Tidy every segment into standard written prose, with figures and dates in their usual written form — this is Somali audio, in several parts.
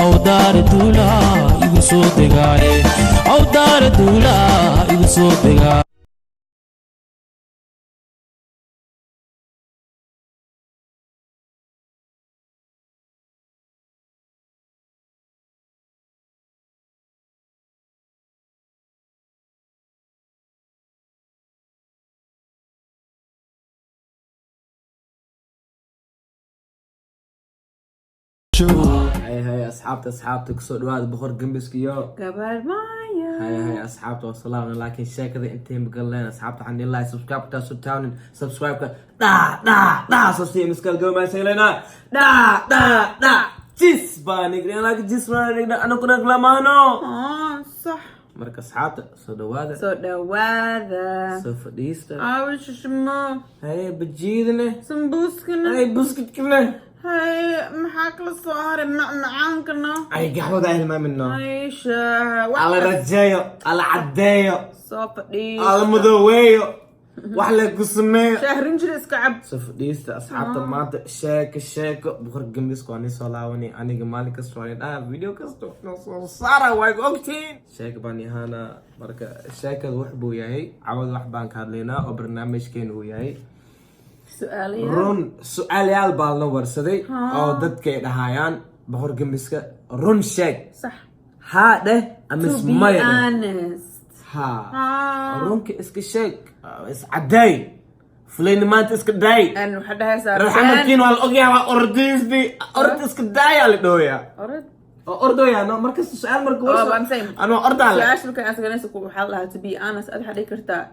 awdaar duula igu soo degaaye awdaar duula igu soo degaaye هاي أصحابتي كسر دواد بخور جنبس كيو قبل معايا هاي أصحابتي والسلام لكن شاكر انتي مقلين أصحابتي عندي الله سبسكرايب تاسو تاونين سبسكرايب دا سوسي مسكال جو ما سيلنا دا جيس باني قرينا لك جيس باني أنا كنا غلامانو صح مركز أصحابتي صدوادا صدوادا صفديستا وش اسمه هاي بتجيدنا سمبوسكنا هاي بسكت كنا هاي محاكل صار معانكنا هاي قهوة دايل ما منه هاي شاه على رجايو على عدايو صفدي على مذويو وحلا قسميو شهرين جلس كعب صفديستا أصحابتا مانتا شاك بخور جنبسكو أني صلاوني أني جمالي كسواني فيديو كستو صارا وايق أوكتين شاك باني هانا مركا شاك الوحبو ياهي عوض وحبان كارلينا وبرنامج كينو ياهي سؤالي رون سؤاليال بالنا ورسدي أو ددكي دهايان بخور جنبسكا رون شاك صح هذا أمس to be مايا honest ها رونك اسك شاك اس عداي فلين ما تسك داي أنا وحدها صار رحمة كينو على الأوجيا وأرديس دي أرد اسك داي على دويا أرد أردويا أنا مركز السؤال مركز I'm saying أنا أرد على سؤال كان أسأل ناس يقول حلها to be honest أد حد يكرتا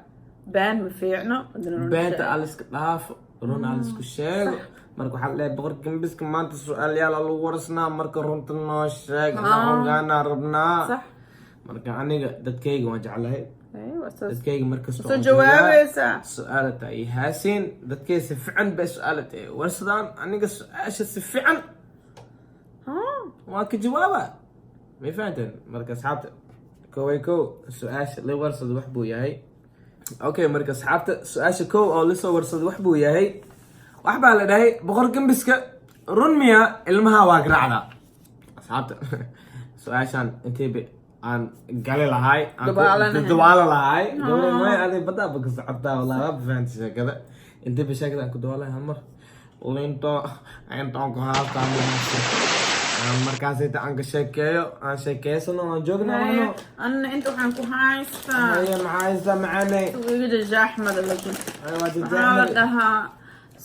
بان مفيعنا بنت على اسك داف رون على اسك شاك مركو حلا بغر جنبس كمان السؤال يلا لو ورسنا مركو رون تناشك أنا ربنا صح مركو أنا دتكيج وجعلها أيوة دتكيج مركز سو جوابي صح سؤالته أي هاسين دتكيج سفعن بسؤالته ورسدان أنا قش سفعن واك جوابه ما فهمتن مركز حابته كويكو سؤال اللي ورصد وحبو ياهي اوكي مركز حابته سؤال كو او لسه ورصد وحبو ياهي وحبا لدهي بغر جنبسك رنميا المها واقرعنا حابته سؤال شان انتي عن قال لهاي دوالة لهاي دوالة ما هذه بدا بقص عطا والله ما فهمت شيء كذا انتي بشكل انكو دوالة همر وانتو انكو هاستا markaasayta aan ka sheekeeyo aan sheekeysano aan joogna wano أنا أنت وحنكو هايستا هي معايزة معاني ويجي جاحمد لكن ايوه تتعمل هذا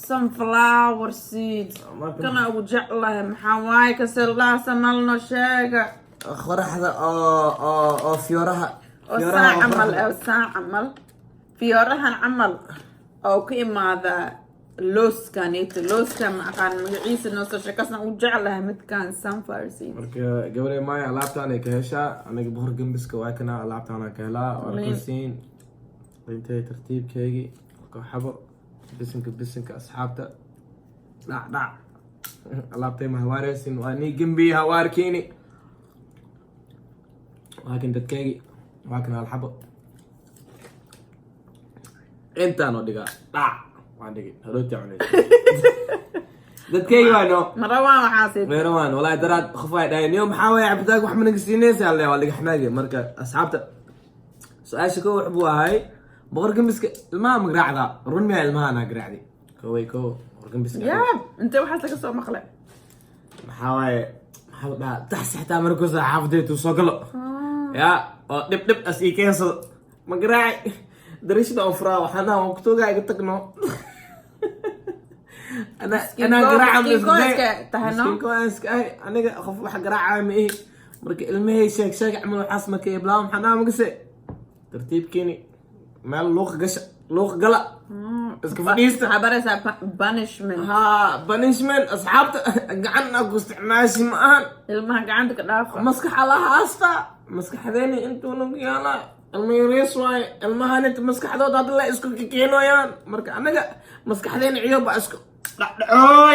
sunflower seeds كان أوجع الله محاواي كسر الله سملنا شاقة خرحة او فيورها ساعة عمل أو ساعة عمل فيورها عمل أو كيما هذا لوس كان لوس كان كان عيسى نص شكسنا وجعلها مت كان sunflower seeds مركا قبل ما لعبت انا كهشا انا بهر جنبس كواكنا لعبت انا كهلا وركسين انت ترتيب كيجي حبر بسنك اصحابته لا لعبت ما هوارسين واني جنبي هواركيني ولكن دتكيجي واكنا الحبر انت انا دقا وعندك هروتي عليك دتكي وانو مروان وحاسب مروان والله درات خفاي داين يوم حاول يعبدك واحد من قسينيس يلا والله حناقي مركا اصحابته سؤال شكو حبوا هاي بغرقم بسك الماء مقرعدا رمي الماء انا قرعدي كو بغرقم بسك يا انت وحاسك الصوت مخلع حاول تحس حتى مركز حافظته وصقله يا دب اسيكيس مقرعي دريشنا أفرا وحنا وقتو قاعد تقنو أنا قراعة مسكين كويس أنا خف واحد قراعة مئة مرك المهي شاك عملوا حسمة كي بلاهم حنا مقسي ترتيب كيني مال لوخ قلق بس كيف عبارة بانشمنت بانشمنت أصحابته قعدنا قصت ماشي معان المها عندك دافع مسكح على هاستا مسكح ذيني انتو نقيانا الميريس واي المهنة مسكح ذو هذا الله اسكو كينو يان مركا أنا مسكحين عيوب اسكو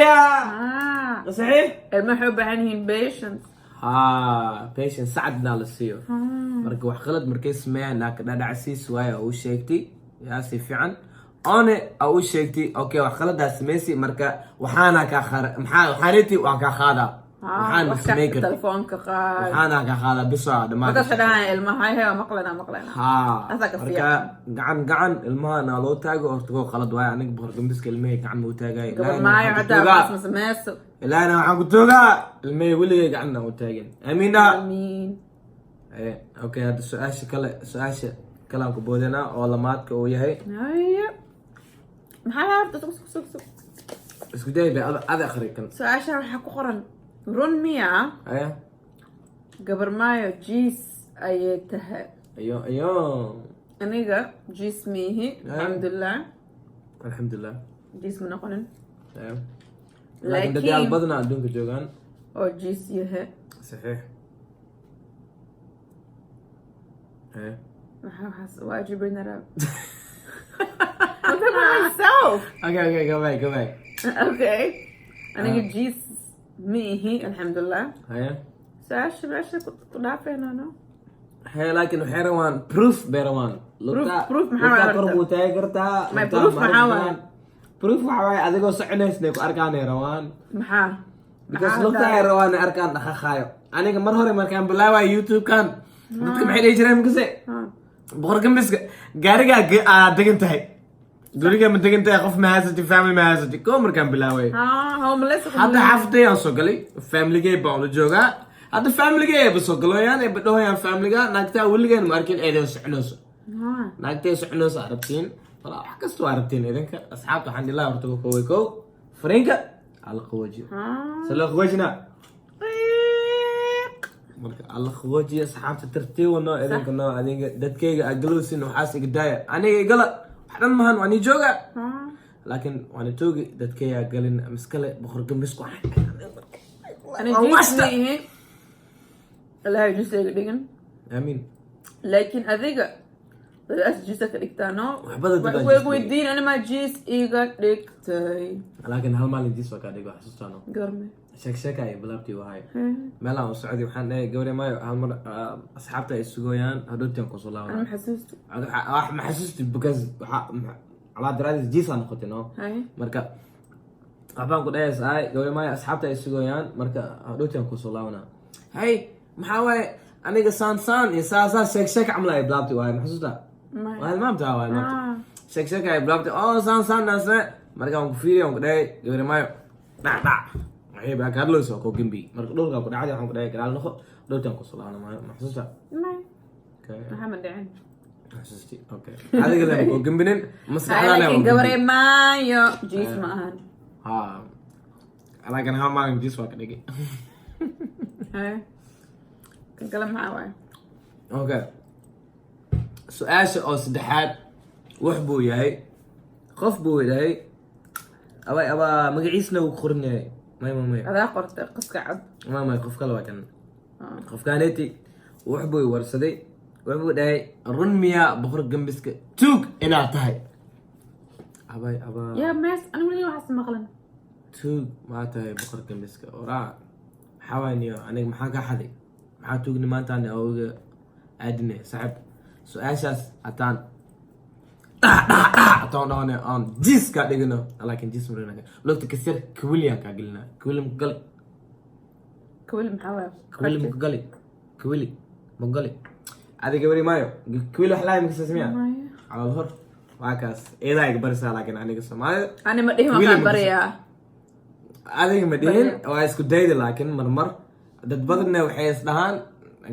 يا صحيح المحب عنهم بيشنس بيشنس سعدنا للسيو مركا وحقلت مركي سمعنا كنا دعسيس واي او شيكتي يا سي فعن أنا او شيكتي اوكي وحقلت دا سميسي مركا وحانا كاخر وحانتي وكا خادا waxaan ismay kartid telefoonka qaad waxaana ka qaada bisa dhamaan markaas dhahaan ilmaha hay maqlana ha Asaa ka marka gacan ilmaha loo taago horta koo qalad waay aniga boqor gambiska ilmaha gacan ma u taagay gabar maayo hadaa baas meeso ilaana waxaan ku toogaa ilmaha weligay gacanna u taagin amiina amiin okay hadda su-aasha kale aan ku boodana oo lamaadka uu yahay haya maxaa horta sug isku day bay ada akhri kan su-aasha waxaa ku qoran run miya aya gabar maayo jiis ayay tahay ayo aniga jiis miihi alxamdulilah jiis ma noqonin laakiin dadaal badana adduunka joogaan oo jiis yahay saxiix maxaa waajibin arab myself okay go back okay aniga jiis miihi alxamdulilah haya su-aasha meesha ku dhaafeena no laakiin waxay rabaan proof bay rabaan proof maxaa kor buu taagi kartaa proof maxaa waay proof waxa waaye adigoo soconaysnay ku arkaanay rabaan maxaa because lugta ay rabaan arkaan dhaqaqaayo aniga mar hore markaan bilaabay youtube-kan dadka maxay dhihi jireen makase boqor gambiska gaarigaa aad degan tahay guriga ma degan tahay qof ma haysati family ma haysati koo markaan bilaabay hadda xaafadday aan soo galay familygay baan ula joogaa hadda familygay ayba soo galoyaan ayba dhahoyaan familiga naagtaa weligeen ma arkin eeday soconayso naagtay soconayso arabtiin walaa wax kasta waa arabtiin idinka asxaabta waxaan dhilaa horta koway kow fariinka alla qawajiyo sala qawajina marka alla qawajiyo asxaabta tartiiba noo idinka noo adiga dadkayga agalowsin waxaas iga daaya aniga igala wax dhan mahan waan ii jooga laakiin waan i toogi dadkayga galin miskale boqor gambis ku ilaahay jiisa iga dhigan amiin laakiin adiga dadaas jiisa ka dhigtaano weydiin animaa jiis iga dhigtay laakiin hal maalin jiis waa kaa dhigo xasuustaano garme sheeka ay bilaabtii wahay meelaan u socday waxaan dhahay gabadhe maayo hal mar asxaabta ay sugooyaan hadhowtaan kusoo laabana ma xasuusti because calaa daraadiis jiisaa noqotay no marka waxbaan ku dhahaysay gabadhe maayo asxaabta ay sugooyaan marka hadhowtaan kusoo laabana hay maxaa waaye aniga saan iyo saa sheek camla ay bilaabtay waay maxasuusta waa hilmaamtaa waa hilmaamta sheek ay bilaabtay oo saan naasne markaan ku fiiriya waan ku dhahay gabadhe maayo dhac waxay baa kaadloosa koo gembi marka dhulka ku dhacday waxaan ku dhahay gadaal noqo dhowtaan ku sulaana maxasuusta maxamed dhicin maxasuusti okay adiga leen koo gembinin maskaxdaan laakiin gabadhe maayo jiis ma ahan ha laakiin hal maalin jiis waa ka dhigay kale maxaa waay okay su-aasha oo saddexaad wax buu yahay qof buu yahay abaa magaciisna wuu qoran yahay may adaa qortay qaska cad may qof kale waa kan qofkaaneti wax buu warsaday wax buu dhahay run miyaa boqor gambiska tuug inaad tahay yaa mees anigu weliga waxaas maqlan tuug maa tahay boqor gambiska oraa maxaa waay niyo aniga maxaa kaa xaday maxaa tuugni maantaan oga aadine saaxib su-aashaas hataan hataan dhahone aan jiis kaa dhigino laakiin jiis marina logta kasir kawiliyan kaa gelina kawili makugali kawili maxaa waay kawili makugali kawili makugali adiga weli maayo kawili wax lahay makasasmiya calal hor waa kaas eedaa iga barisaa laakiin aniga soomaalida ani ma dhihin waxaan barayaa adiga ma dhihin waa isku dayda laakiin marmar dad badanna waxay is dhahaan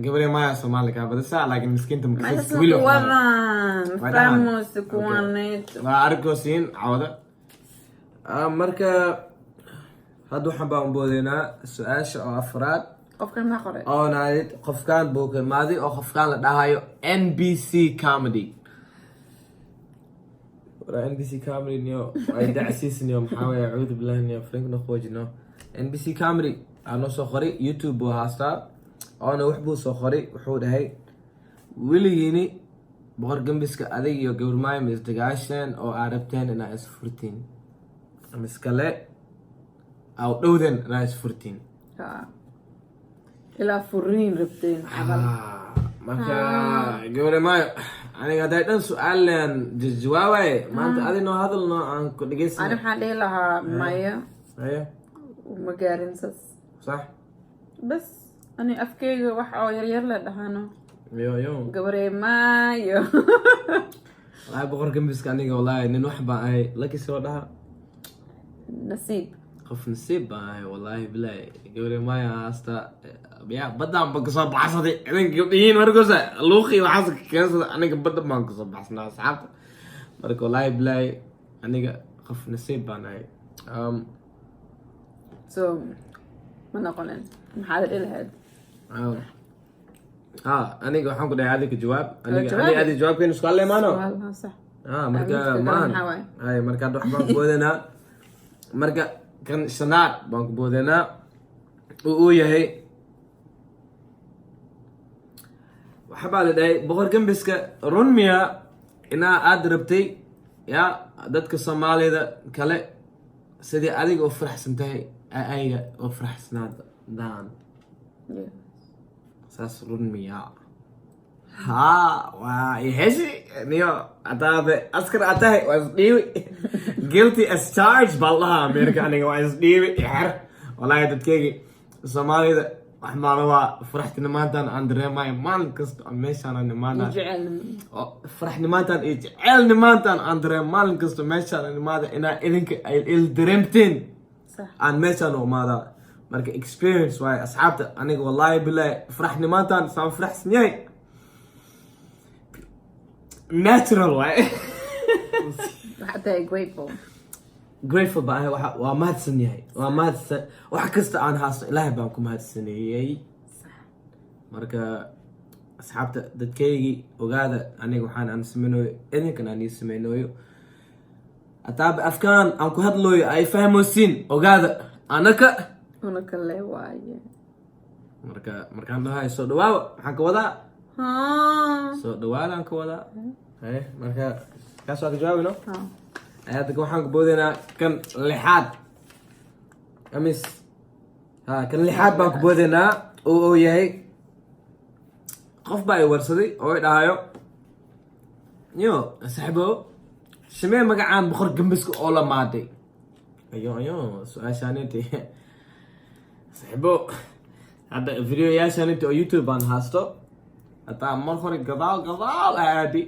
gabadhe maya soomaali kaa badisa laakiin miskiinta waa arkoosiin cawada marka hadda waxaan baan boodeynaa su-aasha oo afraad qofkan maa qoray oo naadid qofkaan buuka maadi oo qofkaan la dhahayo NBC comedy NBC comedy niyo ay dacsiis niyo maxaa weeye acuudu billahi niyo frank noqoji no NBC comedy aanoo soo qoray YouTube buu haastaa oona wax buu soo qoray wuxuu dhahay weligiini boqor gambiska adig iyo gabarmaayo ma isdagaasheen oo aad rabteen inaa isfurtiin miskale aw dhowden inaa isfurtiin ilaa furiin rabteen marka gabadhe maayo aniga hadday dhan su-aalan jawaabaye maanta adi noo hadalno aan ku dhegeysan ani waxaan dhihi lahaa maya maya ma gaarin sas صح بس أنا أفكي وح أو ير لا دهانو yo قبري ما يو والله boqor gambiska aniga wallahi nin wax baan ahay laki soo dhaha نصيب qof nasiib baan ahay wallahi bilaay gabadhe maya hasta ya badan baan kasoo baxsaday idinka gabdhihiin markoosa luuqi waxaas keensada aniga badan baan kasoo baxsanaa asxaabta marka wallahi bilaay aniga qof nasiib baan ahay so ما نقولن محل الهاد aniga waxaan ku dhahay adiga jawaab aniga jawaab. adi jawaabkeena isku hadlay maano سؤال صح marka midka maan kale maxaa waaye? hay marka wax baan ku boodanaa marka kan shanaad baan ku boodanaa uu yahay waxa baa la dhahay boqor gambiska run miya inaa aad rabtay ya dadka soomaalida kale sidii adiga u faraxsan tahay ayaga u faraxsanaadaan Yeah. saas run miya ها ويهشي نيو أتابع أذكر أتاه وأصديوي guilty as charged بالله أمريكا أنا وأصديوي يحر والله تتكيجي الصومالي ده أحمد هو فرحت نماتان أندري ماي مال كست مش أنا نماتان يجعل فرحت نماتان يجعل نماتان أندري مال كست مش أنا نماتان إنا إذنك الدرمتين صح عن مش أنا وماذا مركا experience واي أصحابته أنا والله بالله فرحت نماتان صار فرح سنياي natural way حتى grateful grateful baa ahay waa mahadsan yahay waa mahadsan wax kasta aan haasto ilaahay baan ku mahadsaneeyey marka asxaabta dadkaygii ogaada aniga waxaan aan samaynayo idinkan aan ii samaynayo ataaba afkaan aan ku hadlooyo ay fahmosiin ogaada anaka هنا كله واي markaan dhahayo soo dhawaawa maxaan ka wadaa ها soo dhawaadaan ka wadaa marka kaas waa ka jawaabino ها hadda waxaan ku boodaynaa kan lixaad amis kan lixaad baan ku boodaynaa oo yahay qof baa i warsaday oo i dhahayo yo saaxibo samee magacaan boqor gambiska oo la maaday ayo su-aashaaniti saaxibo hadda videoyaashaaniti oo youtube baan haasto hataa mar hore gadaal aadi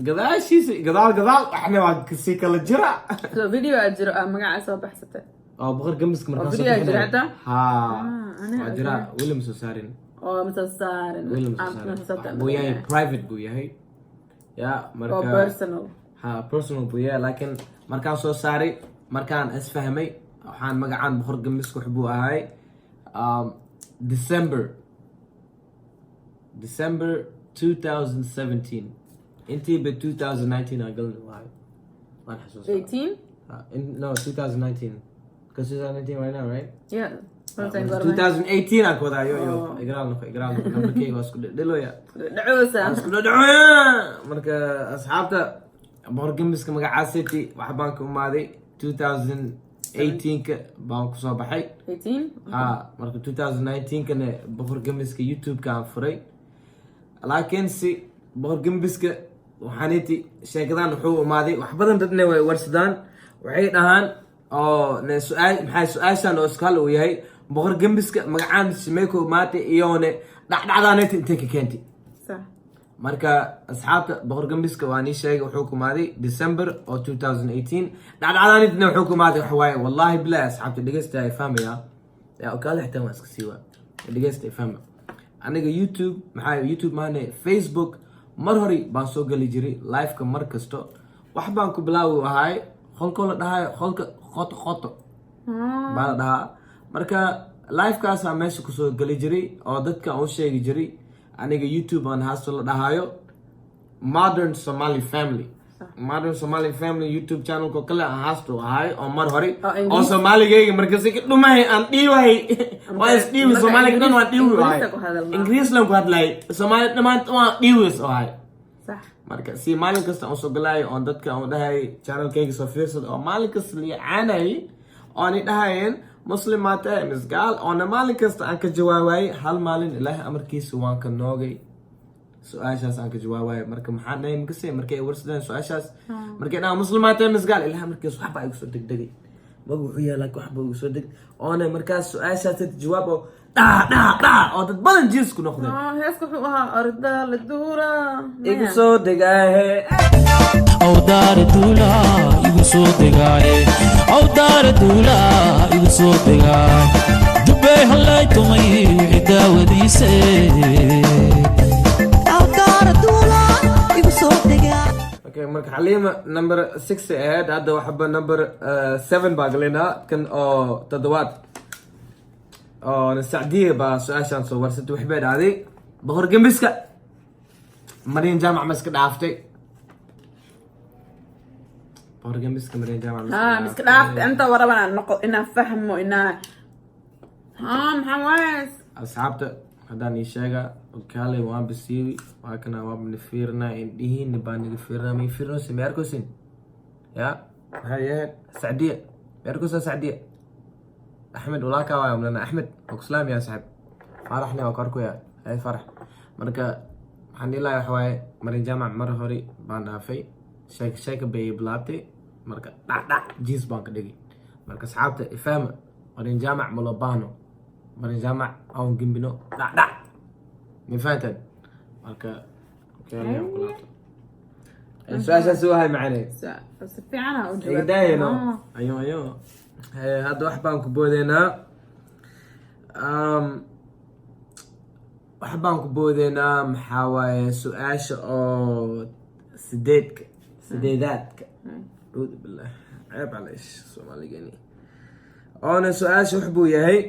gadaashiisa gadaal waxna waa kasii kala jira so video أجر مقع صوب حسته oo boqor gambiska markaa video أجر هذا waa أنا jira william soo saarin أو مثل صار william soo saarin buu yahay private buu yahay ya أو marka personal personal buu yahay laakiin markaan soo saaray markaan isfahmay waxaan magacaan boqor gambiska wax buu ahay December 2017 intii ba 2019 aan galnay waayo waan xasuustaa 18 no 2019 because 2019 right now right yeah 2018 aan ku wadaa yo Oh. igraal nambarkeyga waa isku dhedheloya دعوسة isku dhedheloya marka asxaabta boqor gambiska magacaasiti wax baan ka umaaday 2018 ka baan kusoo baxay 18 marka 2019 kana boqor gambiska youtube-ka aan furay laakiin si boqor gambiska waxaaniti sheekadan wuxuu umaaday wax badan dadna way warsadaan waxay dhahaan oo maxay su-aashan oo iskal uu yahay boqor gambiska magacaan simeyka umaatay iyoone dhacdhacdaaneti intay ka keentay صح marka asxaabta boqor gambiska waa nii sheegay wuxuu kumaaday December oo 2018 dhacdhacdaanetna wuxuu kumaaday wax waaye wallahi billahi asxaabta dhegeysta ay fahmaya yaa okaale xitaa waa iska siiwa dhegeysta ay fahma aniga youtube maane facebook mar hore baan soo gali jiray live-ka mar kasto wax baan ku bilaawi ahay qolkoo la dhahayo qolka qoto baa la dhahaa marka live-kaasaan meesha kusoo gali jiray oo dadka aan u sheegi jiray aniga youtube aan haasto la dhahayo modern somali family youtube channelko kale aan haasto ahay oo mar hore oo soomaaligayga markasi ka dhumahay aan dhiiwahay waa isdhiiwi soomaaliga dhan waan dhiiwi ahay ingiriis lan ku hadlay soomaali dhamaanta waan dhiiwis ahay صح marka si maalin kasta aan soo galaayo oon dadka aan dhahay channelkayga soo fiirsada oo maalin kasta liicaanay oon i dhahayeen muslimaate misgaal oona maalin kasta aan ka jawaabayay hal maalin ilaahay amarkiisa waan ka noogay su-aashaas aan ka jawaabayo marka maxaan dhahay makasay markay warsadeen su-aashaas markay dhahaan muslimaate misgaal ilaahay amarkiisa waxbaa igu soo degdegay mag wuxuu yahay laakiin waxba igu soo deg oona markaas su-aashaas jawaab oo dhaa oo dad badan jeans ku noqdeen heeska wuxuu ahaa orda la duura igu soo degaahe awdaara duula igu soo degaaye awdaara duula igu soo degaaye dubbay hallay tumay wixii daawadiise awdaara duula igu soo degaaye okay marka xaliima number 6 ahead hadda waxba number 7 baa galinaa kan oo toddobaad oo sacdiye baa su-aashaan soo warsatay waxbay dhacday boqor gembiska mariin jaamac ma iska dhaaftay boqor gembiska mariin jaamac miska dhaafta inta waraban aan noqo inaan fahmo inaan maxaa waayes asxaabta haddaan ii sheega kaalay waan basiiwi waa kana waa banifiirna indhihiina baa niga fiirna ma fiirnosi ma arkosin ya maxay ahayd sacdiye ma arkosa sacdiye axmed walaaka waay amlana axmed okusalaam yaa saxib faraxna waa korku yaa hay farax marka waxaan dhihi lahaa waxa waaye marin jaamac mar hore baan dhaafay sheeka bay bilaabtay marka dhac jeans baan ka dhigay marka asxaabta ifahma marin jaamac ma loo baahno marin jaamac aan gembino dhac ma fahanteen marka su-aashaas waa macane si fiican aa u igadaayano ayo hadda wax baan ku boodeynaa maxaa waaye su-aasha oo sideedaadka acuudu billah ceeb calash soomaaligani oona su-aasha wax buu yahay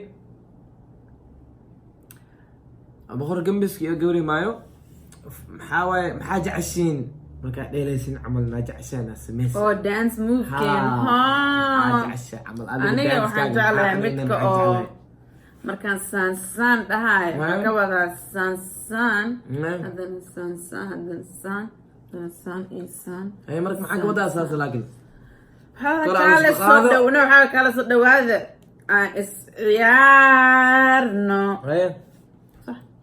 boqor gembiska iyo gawri maayo maxaa waaye maxaa jeceshiin markaa dheelaysin camal maa jeceshaan sameysa oo dance moveken aniga waxaan jeclahay midka oo markaan saansaan dhahay waxaan ka wadaa saansaan haddana saansaan haddana saan haddana saan iyo saan marka maxaa ka wadaa saas laakin waxaa kala soo dhawaada aan is ciyaarno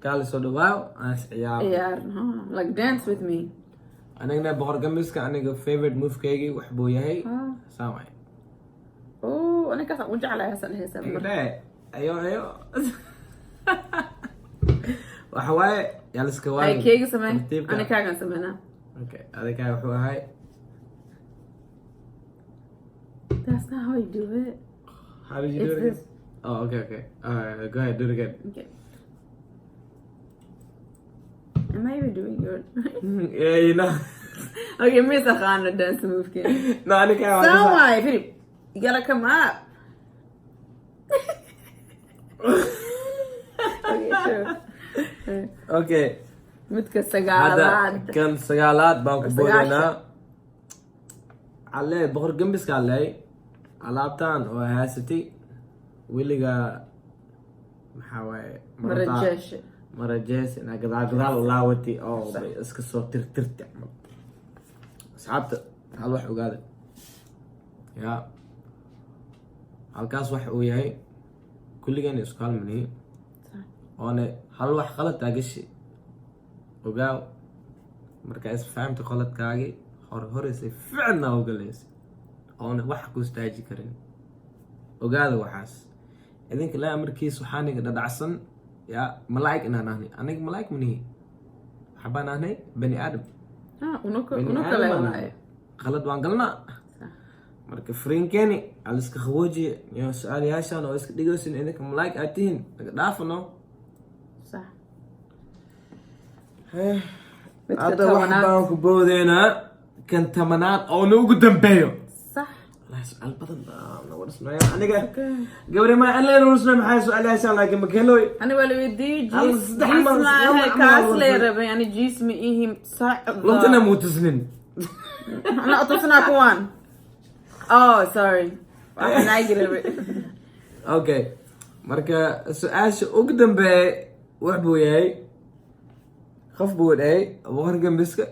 kaala soo dhawaaw aan is ciyaarno like dance with me anigna boqor gambiska aniga favorite movekaygii wax buu yahay saan waay anikaasaan u jeclahay hasan heesa ayo waxa waaye yaaliska ay keegi samey ani kaagan sameynaa okay adigaa wuxuu ahay that's not how you do it how did you do it again? Oh okay go ahead do it again okay am I even doing good yeah you know okay miss Akhana dance move kid no aniga so why Philip you gotta come up okay sure okay midka sagaalaad kan sagaalaad baan ku boodaynaa alle boqor gambiska alley alaabtaan oo haasatay weliga maxaa waaye marajees inaa gadaal laawati oo iska soo tirtirta asxaabta hal wax ogaada ya halkaas wax uu yahay kulligan isku halmanihi oone hal wax qaladtaa gashi ogaaw markaa isfahamta qaladkaagi horeysa ficilna ogalaysa oona wax ku istaaji karin ogaada waxaas idinka laa markiis waxaaniga dhadhacsan ya malaa'ig inaan ahnay aniga malaa'ig manihi waxbaan ahnay bani aadam qalad waan galnaa marka fariinkeeni aliska khawoojiye iyo su-aalayaashaan oo iska dhigaysin idinka malaa'ig aad tihiin naga dhaafano hadda wax baan ku boodeynaa kan tamanaad oo noogu dambeeyo su-aal badan aniga gabri ma aan leenusna maxay su-aalayaashaan laakiin makeeloy aniga waa la weydiiyey jiis maaha kaas lee rabay ani jiis ma ihim sacda luntana muu tusnin ana tusnaa kuwaan oh sorry waxaan aagi rabay okay marka su-aasha ugu dambeeye wax buu yahay qof buu dhahay boqor gambiska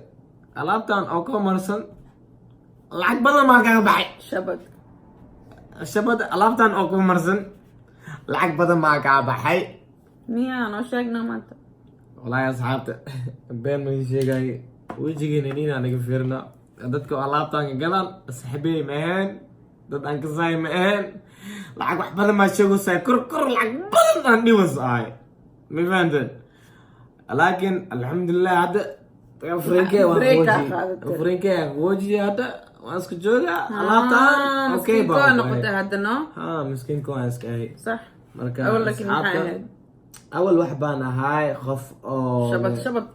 alaabtan oo ka marsan lacag badan maa kaga baxay shabad alaabtan oo ka marsan lacag badan maa kaga baxay miyaa noo sheegnaa maanta wallaahi asxaabta been ma sheegay wejigeena nina naga fiirna dadka alaabtan galaan saxibey ma ahayn dad aan ka saay ma ahayn lacag wax badan maa sheegaysaa kor lacag badan aan dhiwas ahay ma fahanteen laakiin alxamdulilah hadda afrinkee waan qoojiye hadda waan iska joogaa alaabtaan okay baa noqotay hadda no miskiinka waan iska ahay sax marka awal laakiin maxay ahayd awal wax baan ahay qof oo shabad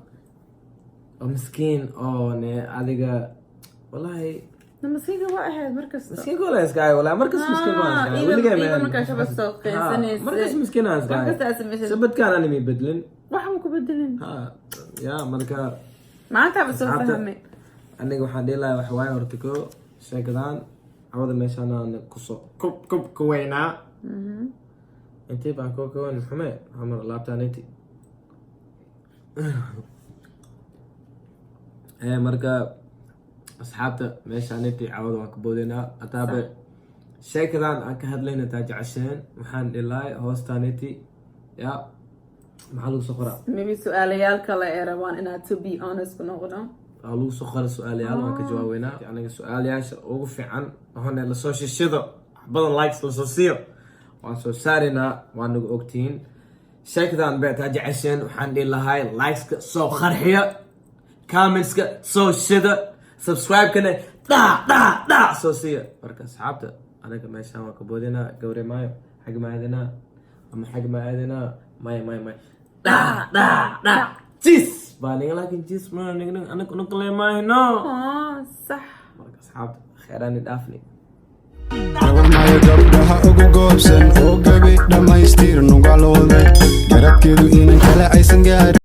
oo miskiin oo ne adiga wallahi namaskiinka waa ahayd markasta miskiinka wala iska ahay wallahi markas miskiin waan iska ahay weligaa iidan markaa shabad soo qeynsanaysa markas miskiin waan iska ahay shabadkaan aan imi bedlin waxba ku bedelin ya marka maanta ba soo fahmay aniga waxaan dhihi lahaa wax waaye horta ko sheekadaan cawada meeshaan aan kusoo kub ka weynaa intii baan koo ka weyn xume xamar laabtaan inti marka asxaabta meeshaan inti cawada waan ka boodaynaa hataabe sheekadaan aan ka hadlayna taa jecesheen waxaan dhihi lahay hoostaan inti ya maxaa lagu soo qoraa maybe su-aalayaal kale ee rabaan inaad to be honest ku noqdo waa lagu soo qora su-aalayaal waan ka jawaabeynaa aniga su-aalayaasha ugu fiican hone lasoo shishido wax badan likes lasoo siiyo waan soo saaraynaa waa nagu ogtihiin sheekadan beetaa jecesheen waxaan dhihi lahay likeska soo qarxiya commentska soo shida subscribe-kana dhac soo siiya marka asxaabta anaga meeshaan waan ka boodinaa gawre maayo xag ma aadinaa ama xag ma aadinaa maya dhac jis baa niga laakiin jis ma anaga naqle maahino sax marka asxaabta kheeraani dhaafni gabarmaya gabdhaha ugu goobsan oo gabi dhammaystir nugalooday garabkeedu inan kale aysan gaarin